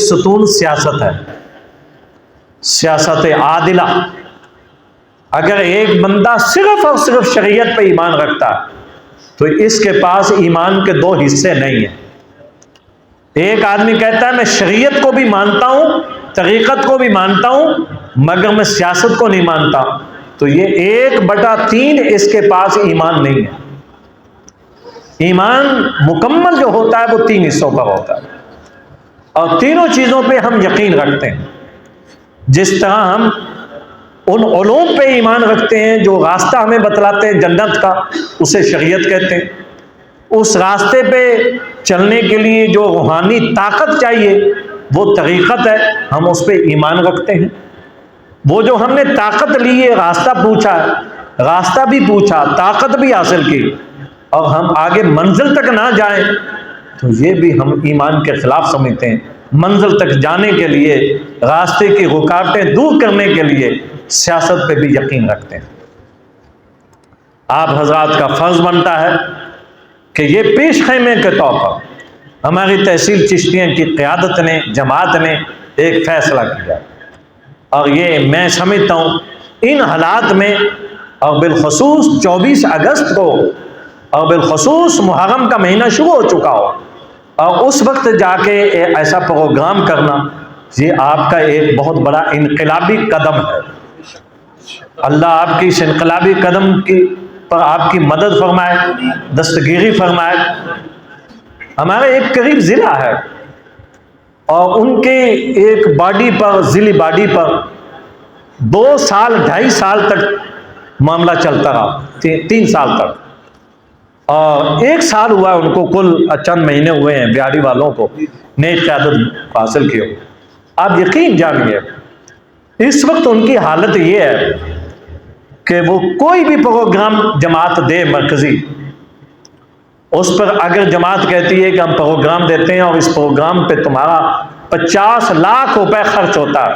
ستون سیاست ہے، سیاست عادلہ۔ اگر ایک بندہ صرف اور صرف شریعت پہ ایمان رکھتا ہے تو اس کے پاس ایمان کے دو حصے نہیں ہیں۔ ایک آدمی کہتا ہے میں شریعت کو بھی مانتا ہوں، طریقت کو بھی مانتا ہوں، مگر میں سیاست کو نہیں مانتا، تو یہ 1/3 اس کے پاس ایمان نہیں ہے۔ ایمان مکمل جو ہوتا ہے وہ 3 حصوں پر ہوتا ہے، اور تینوں چیزوں پہ ہم یقین رکھتے ہیں۔ جس طرح ہم ان علوم پہ ایمان رکھتے ہیں جو راستہ ہمیں بتلاتے ہیں جنت کا، اسے شریعت کہتے ہیں۔ اس راستے پہ چلنے کے لیے جو روحانی طاقت چاہیے وہ طریقت ہے، ہم اس پہ ایمان رکھتے ہیں۔ وہ جو ہم نے طاقت لی ہے، راستہ پوچھا، راستہ بھی پوچھا، طاقت بھی حاصل کی، اور ہم آگے منزل تک نہ جائیں تو یہ بھی ہم ایمان کے خلاف سمجھتے ہیں۔ منزل تک جانے کے لیے، راستے کی رکاوٹیں دور کرنے کے لیے سیاست پہ بھی یقین رکھتے ہیں۔ آپ حضرات کا فرض بنتا ہے کہ یہ پیش خیمے کے طور پر ہماری تحصیل چشتیہ کی قیادت نے، جماعت نے ایک فیصلہ کیا، اور یہ میں سمجھتا ہوں ان حالات میں، اور بالخصوص 24 اگست کو، اور بالخصوص محرم کا مہینہ شروع ہو چکا ہو، اور اس وقت جا کے ایسا پروگرام کرنا، یہ آپ کا ایک بہت بڑا انقلابی قدم ہے۔ اللہ آپ کی اس انقلابی قدم پر آپ کی مدد فرمائے، دستگیری فرمائے۔ ہمارے ایک قریب ضلع ہے، اور ان کے ایک باڈی پر، ضلعی باڈی پر 2 سال 2.5 سال تک معاملہ چلتا رہا، 3 سال تک، اور 1 سال ہوا ان کو، کل چند مہینے ہوئے ہیں بیاڑی والوں کو نئی قیادت حاصل کی ہو۔ آپ یقین جانیے اس وقت ان کی حالت یہ ہے کہ وہ کوئی بھی پروگرام جماعت دے مرکزی، اس پر اگر جماعت کہتی ہے کہ ہم پروگرام دیتے ہیں اور اس پروگرام پہ تمہارا 50 لاکھ روپے خرچ ہوتا ہے،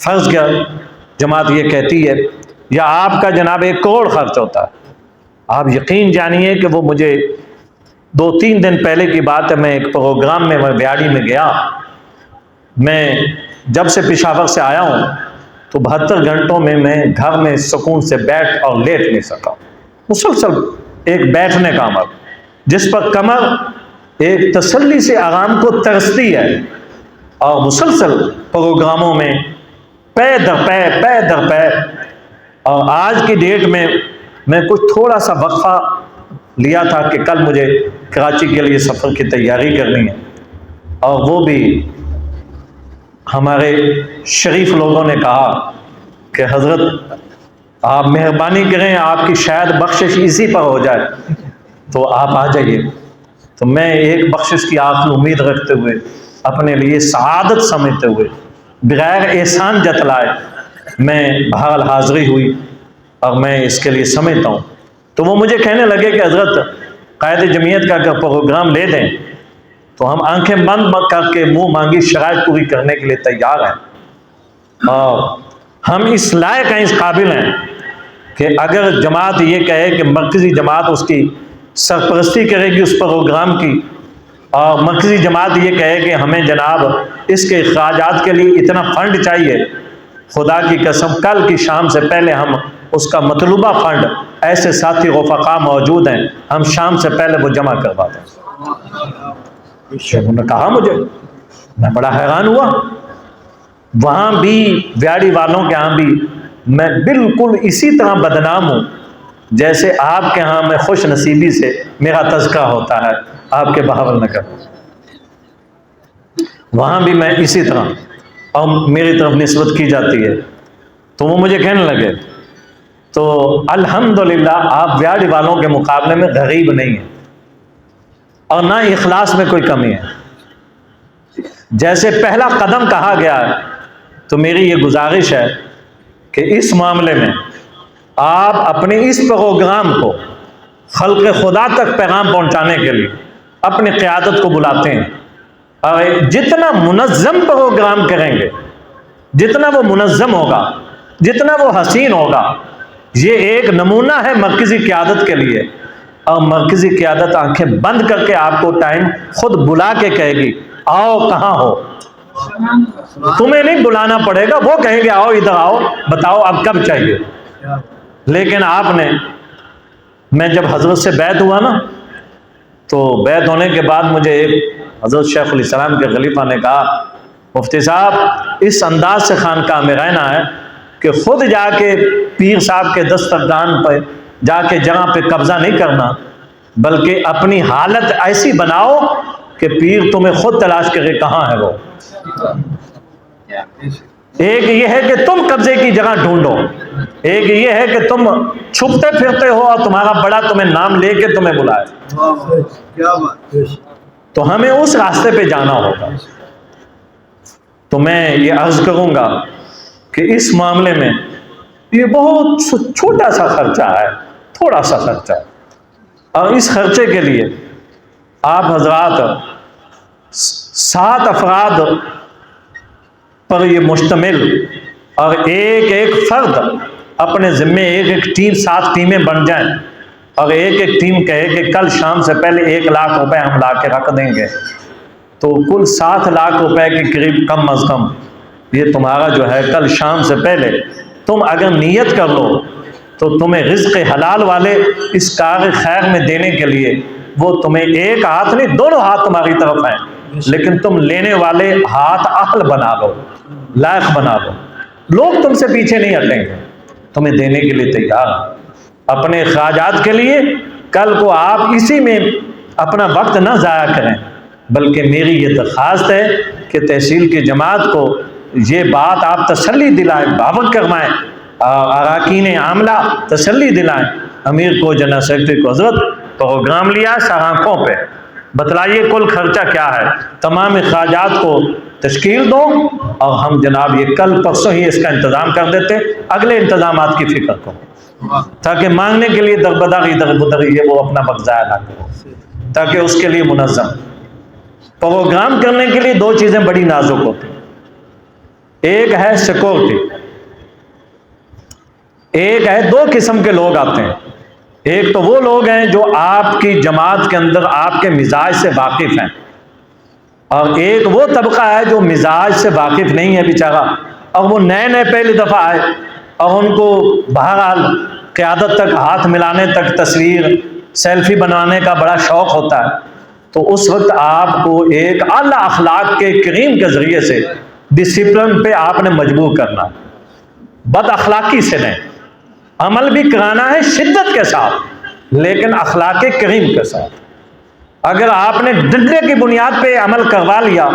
فرض کیا جماعت یہ کہتی ہے، یا آپ کا جناب 1 کروڑ خرچ ہوتا ہے، آپ یقین جانیے کہ وہ مجھے 2-3 دن پہلے کی بات ہے، میں ایک پروگرام میں بیاڑی میں گیا، میں جب سے پشاور سے آیا ہوں تو 72 گھنٹوں میں گھر میں سکون سے بیٹھ اور لیٹ نہیں سکا۔ مسلسل ایک بیٹھنے کا عمل، جس پر کمر ایک تسلی سے آرام کو ترستی ہے، اور مسلسل پروگراموں میں پے در پے، اور آج کی ڈیٹ میں کچھ تھوڑا سا وقفہ لیا تھا کہ کل مجھے کراچی کے لیے سفر کی تیاری کرنی ہے، اور وہ بھی ہمارے شریف لوگوں نے کہا کہ حضرت آپ مہربانی کریں، آپ کی شاید بخشش اسی پر ہو جائے تو آپ آ جائیے۔ تو میں ایک بخشش کی آخری امید رکھتے ہوئے، اپنے لیے سعادت سمجھتے ہوئے، بغیر احسان جتلائے میں بہرحال حاضری ہوئی، اور میں اس کے لیے سمجھتا ہوں۔ تو وہ مجھے کہنے لگے کہ حضرت قائد جمعیت کا اگر پروگرام لے دیں تو ہم آنکھیں بند کر کے منہ مانگی شرائط پوری کرنے کے لیے تیار ہیں، اور ہم اس لائق ہیں، اس قابل ہیں کہ اگر جماعت یہ کہے کہ مرکزی جماعت اس کی سرپرستی کرے گی اس پروگرام کی، اور مرکزی جماعت یہ کہے کہ ہمیں جناب اس کے اخراجات کے لیے اتنا فنڈ چاہیے، خدا کی قسم کل کی شام سے پہلے ہم اس کا مطلوبہ فنڈ، ایسے ساتھی رفقا موجود ہیں، ہم شام سے پہلے وہ جمع کروا دیں۔ انہوں نے کہا مجھے، میں بڑا حیران ہوا۔ وہاں بھی بیاڑی والوں کے ہاں بھی میں بالکل اسی طرح بدنام ہوں جیسے آپ کے ہاں میں خوش نصیبی سے میرا تذکرہ ہوتا ہے آپ کے بہاول نگر، وہاں بھی میں اسی طرح، اور میری طرف نسبت کی جاتی ہے۔ تو وہ مجھے کہنے لگے تو الحمدللہ آپ بیاڑی والوں کے مقابلے میں غریب نہیں ہیں، اور نہ اخلاص میں کوئی کمی ہے۔ جیسے پہلا قدم کہا گیا ہے، تو میری یہ گزارش ہے کہ اس معاملے میں آپ اپنے اس پروگرام کو خلق خدا تک پیغام پہنچانے کے لیے اپنی قیادت کو بلاتے ہیں، اور جتنا منظم پروگرام کریں گے، جتنا وہ منظم ہوگا، جتنا وہ حسین ہوگا، یہ ایک نمونہ ہے مرکزی قیادت کے لیے، اور مرکزی قیادت آنکھیں بند کر کے آپ کو ٹائم خود بلا کے کہے گی آؤ کہاں ہو، تمہیں نہیں بلانا پڑے گا، وہ کہیں گے آؤ ادھر آؤ، بتاؤ اب کب چاہیے۔ لیکن آپ نے، میں جب حضرت سے بیعت ہوا نا، تو بیعت ہونے کے بعد مجھے ایک حضرت شیخ علیہ السلام کے خلیفہ نے کہا، مفتی صاحب اس انداز سے خانقاہ میں رہنا ہے کہ خود جا کے پیر صاحب کے دسترخوان پہ جا کے جگہ پہ قبضہ نہیں کرنا، بلکہ اپنی حالت ایسی بناؤ کہ پیر تمہیں خود تلاش کرے کہاں ہے وہ۔ ایک یہ ہے کہ تم قبضے کی جگہ ڈھونڈو، ایک یہ ہے کہ تم چھپتے پھرتے ہو اور تمہارا بڑا تمہیں نام لے کے تمہیں بلائے۔ تو ہمیں اس راستے پہ جانا ہوگا۔ تو میں یہ عرض کروں گا کہ اس معاملے میں یہ بہت چھوٹا سا خرچہ ہے، تھوڑا سا خرچہ، اور اس خرچے کے لیے آپ حضرات 7 افراد پر یہ مشتمل، اور ایک ایک فرد اپنے ذمے ایک ٹیم، 7 ٹیمیں بن جائیں، اور ایک ٹیم کہے کہ کل شام سے پہلے 1 لاکھ روپے ہم لا کے رکھ دیں گے، تو کل 7 لاکھ روپے کے قریب کم از کم یہ تمہارا جو ہے کل شام سے پہلے تم اگر نیت کر لو تو تمہیں رزق حلال والے اس کار خیر میں دینے کے لیے وہ تمہیں ایک ہاتھ نہیں، دونوں ہاتھ تمہاری طرف ہیں، لیکن تم لینے والے ہاتھ اہل بنا لو، لائق بنا لو، لوگ تم سے پیچھے نہیں ہٹیں گے، تمہیں دینے کے لیے تیار ہیں۔ اپنے اخراجات کے لیے کل کو آپ اسی میں اپنا وقت نہ ضائع کریں، بلکہ میری یہ درخواست ہے کہ تحصیل کی جماعت کو یہ بات آپ تسلی دلائیں، باور کروائیں، اراکین عاملہ تسلی دلائیں، امیر کو، جنرل سیکرٹری کو، حضرت پروگرام لیا سرآنکھوں پہ، بتلائیے کل خرچہ کیا ہے، تمام اخراجات کو تشکیل دو، اور ہم جناب یہ کل پرسوں ہی اس کا انتظام کر دیتے، اگلے انتظامات کی فکر کرو، تاکہ مانگنے کے لیے در بدر ادھر بدر یہ وہ اپنا وقت ضائع نہ کرو، تاکہ اس کے لیے منظم پروگرام کرنے کے لیے 2 چیزیں بڑی نازک ہوتی ہیں، ایک ہے سیکورٹی، ایک ہے 2 قسم کے لوگ آتے ہیں، ایک تو وہ لوگ ہیں جو آپ کی جماعت کے اندر آپ کے مزاج سے واقف ہیں، اور ایک وہ طبقہ ہے جو مزاج سے واقف نہیں ہے بیچارہ، اور وہ نئے پہلی دفعہ آئے اور ان کو بہرحال قیادت تک ہاتھ ملانے تک، تصویر سیلفی بنانے کا بڑا شوق ہوتا ہے، تو اس وقت آپ کو ایک اعلیٰ اخلاق کے کریم کے ذریعے سے ڈسپلن پہ آپ نے مجبور کرنا، بد اخلاقی سے نہیں، عمل بھی کرانا ہے شدت کے ساتھ لیکن اخلاق کریم کے ساتھ۔ اگر آپ نے ڈنڈے کی بنیاد پہ عمل کروا لیا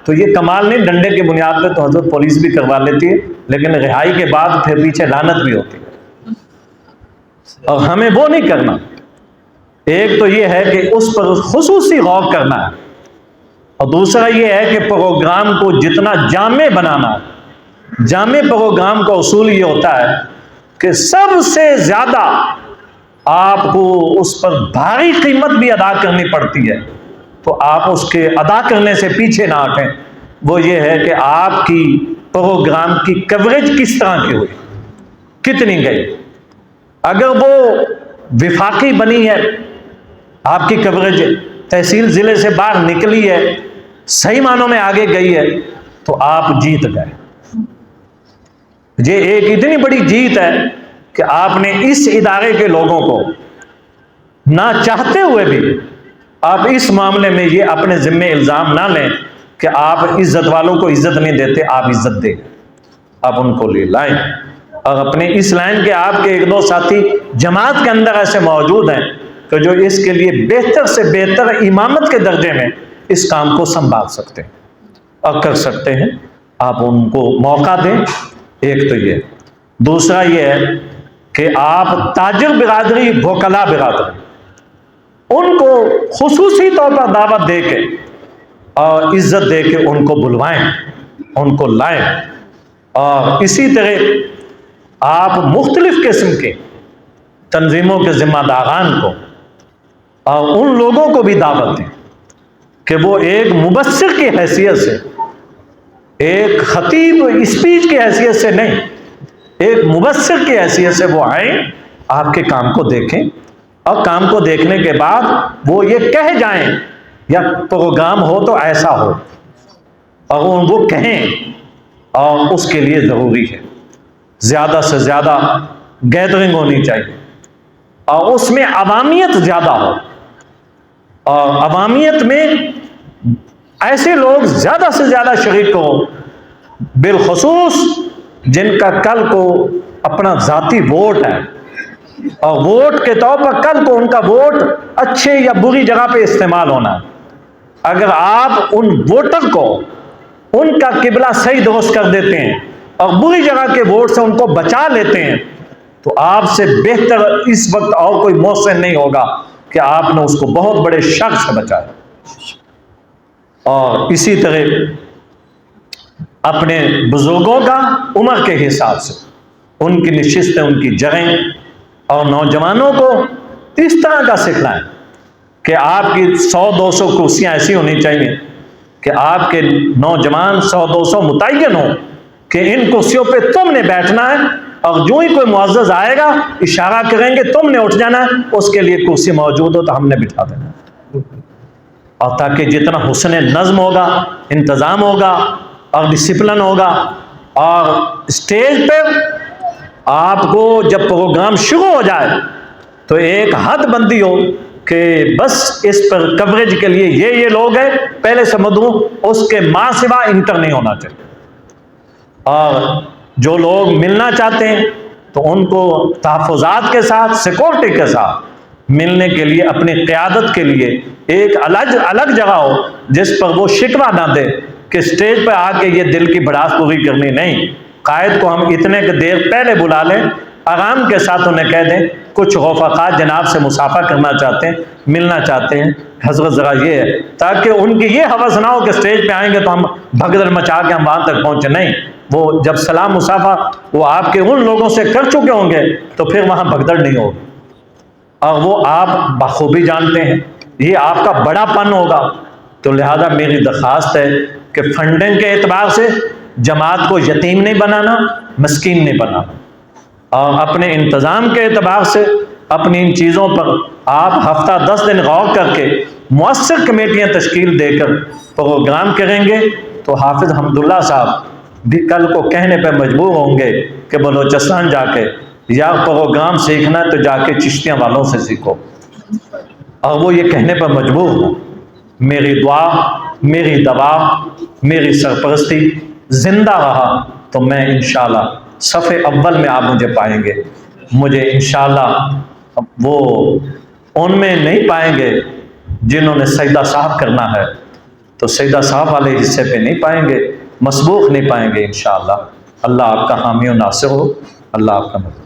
تو یہ کمال نہیں، ڈنڈے کی بنیاد پہ تو حضرت پولیس بھی کروا لیتی ہے، لیکن رہائی کے بعد پھر پیچھے لعنت بھی ہوتی ہے، اور ہمیں وہ نہیں کرنا۔ ایک تو یہ ہے کہ اس پر خصوصی غور کرنا ہے، اور دوسرا یہ ہے کہ پروگرام کو جتنا جامع بنانا، جامع پروگرام کا اصول یہ ہوتا ہے کہ سب سے زیادہ آپ کو اس پر بھاری قیمت بھی ادا کرنی پڑتی ہے، تو آپ اس کے ادا کرنے سے پیچھے نہ ہٹیں۔ وہ یہ ہے کہ آپ کی پروگرام کی کوریج کس طرح کی ہوئی، کتنی گئی، اگر وہ وفاقی بنی ہے، آپ کی کوریج تحصیل ضلع سے باہر نکلی ہے، صحیح معنوں میں آگے گئی ہے، تو آپ جیت گئے۔ یہ ایک اتنی بڑی جیت ہے کہ آپ نے اس ادارے کے لوگوں کو نہ چاہتے ہوئے بھی آپ اس معاملے میں یہ اپنے ذمے الزام نہ لیں کہ آپ عزت والوں کو عزت نہیں دیتے، آپ عزت دیں، آپ ان کو لے لائیں، اور اپنے اس لائن کے آپ کے 1-2 ساتھی جماعت کے اندر ایسے موجود ہیں کہ جو اس کے لیے بہتر سے بہتر امامت کے درجے میں اس کام کو سنبھال سکتے ہیں اور کر سکتے ہیں، آپ ان کو موقع دیں۔ ایک تو یہ، دوسرا یہ ہے کہ آپ تاجر برادری، بھوکلا برادری، ان کو خصوصی طور پر دعوت دے کے اور عزت دے کے ان کو بلوائیں، ان کو لائیں، اور اسی طرح آپ مختلف قسم کے تنظیموں کے ذمہ داران کو اور ان لوگوں کو بھی دعوت دیں کہ وہ ایک مبصر کی حیثیت سے، ایک خطیب اسپیچ کی حیثیت سے نہیں، ایک مبصر کی حیثیت سے وہ آئیں، آپ کے کام کو دیکھیں، اور کام کو دیکھنے کے بعد وہ یہ کہہ جائیں یا پروگرام ہو تو ایسا ہو، اور وہ کہیں، اور اس کے لیے ضروری ہے زیادہ سے زیادہ گیدرنگ ہونی چاہیے، اور اس میں عوامیت زیادہ ہو، اور عوامیت میں ایسے لوگ زیادہ سے زیادہ شریک ہو، بالخصوص جن کا کل کو اپنا ذاتی ووٹ ہے، اور ووٹ کے طور پر کل کو ان کا ووٹ اچھے یا بری جگہ پہ استعمال ہونا ہے۔ اگر آپ ان ووٹر کو ان کا قبلہ صحیح درست کر دیتے ہیں اور بری جگہ کے ووٹ سے ان کو بچا لیتے ہیں، تو آپ سے بہتر اس وقت اور کوئی محسن نہیں ہوگا کہ آپ نے اس کو بہت بڑے شر سے بچایا۔ اور اسی طرح اپنے بزرگوں کا عمر کے حساب سے ان کی نشستیں، ان کی جگہیں، اور نوجوانوں کو اس طرح کا سکھلائیں کہ آپ کی 100-200 کرسیاں ایسی ہونی چاہیے کہ آپ کے نوجوان 100-200 متعین ہوں کہ ان کرسیوں پہ تم نے بیٹھنا ہے، اور جو ہی کوئی معزز آئے گا اشارہ کریں گے تم نے اٹھ جانا ہے، اس کے لیے کرسی موجود ہو تو ہم نے بٹھا دینا ہے۔ اور تاکہ جتنا حسن نظم ہوگا، انتظام ہوگا اور ڈسپلن ہوگا، اور اسٹیج پر آپ کو جب پروگرام شروع ہو جائے تو ایک حد بندی ہو کہ بس اس پر کوریج کے لیے یہ لوگ ہیں، پہلے سمجھ دوں اس کے ماں سوا انٹر نہیں ہونا چاہیے۔ اور جو لوگ ملنا چاہتے ہیں تو ان کو تحفظات کے ساتھ، سیکورٹی کے ساتھ ملنے کے لیے اپنی قیادت کے لیے ایک الگ جگہ ہو جس پر وہ شکوہ نہ دے کہ سٹیج پہ آ کے یہ دل کی بڑاس پوری کرنی نہیں۔ قائد کو ہم اتنے کے دیر پہلے بلا لیں، آرام کے ساتھ انہیں کہہ دیں کچھ رفقا جناب سے مصافحہ کرنا چاہتے ہیں، ملنا چاہتے ہیں، حضرت ذرا یہ ہے، تاکہ ان کی یہ ہوس نہ ہو کہ سٹیج پہ آئیں گے تو ہم بھگدڑ مچا کے ہم وہاں تک پہنچے۔ نہیں، وہ جب سلام مصافحہ وہ آپ کے ان لوگوں سے کر چکے ہوں گے تو پھر وہاں بھگدڑ نہیں ہوگی، اور وہ آپ بخوبی جانتے ہیں، یہ آپ کا بڑا پن ہوگا۔ تو لہذا میری درخواست ہے کہ فنڈنگ کے اعتبار سے جماعت کو یتیم نہیں بنانا، مسکین نہیں بنانا، اور اپنے انتظام کے اعتبار سے اپنی ان چیزوں پر آپ ہفتہ 10 دن غور کر کے مؤثر کمیٹیاں تشکیل دے کر پروگرام کریں گے تو حافظ حمداللہ صاحب بھی کل کو کہنے پہ مجبور ہوں گے کہ بلوچستان جا کے یا پروگرام سیکھنا ہے تو جا کے چشتیاں والوں سے سیکھو، اور وہ یہ کہنے پر مجبور ہوں۔ میری دعا، میری دعا، میری سرپرستی زندہ رہا تو میں انشاءاللہ صف اول میں آپ مجھے پائیں گے۔ مجھے انشاءاللہ وہ ان میں نہیں پائیں گے جنہوں نے سجدہ صاحب کرنا ہے، تو سجدہ صاحب والے حصے پہ نہیں پائیں گے، مسبوق نہیں پائیں گے انشاءاللہ۔ اللہ آپ کا حامی و ناصر ہو، اللہ آپ کا مدد۔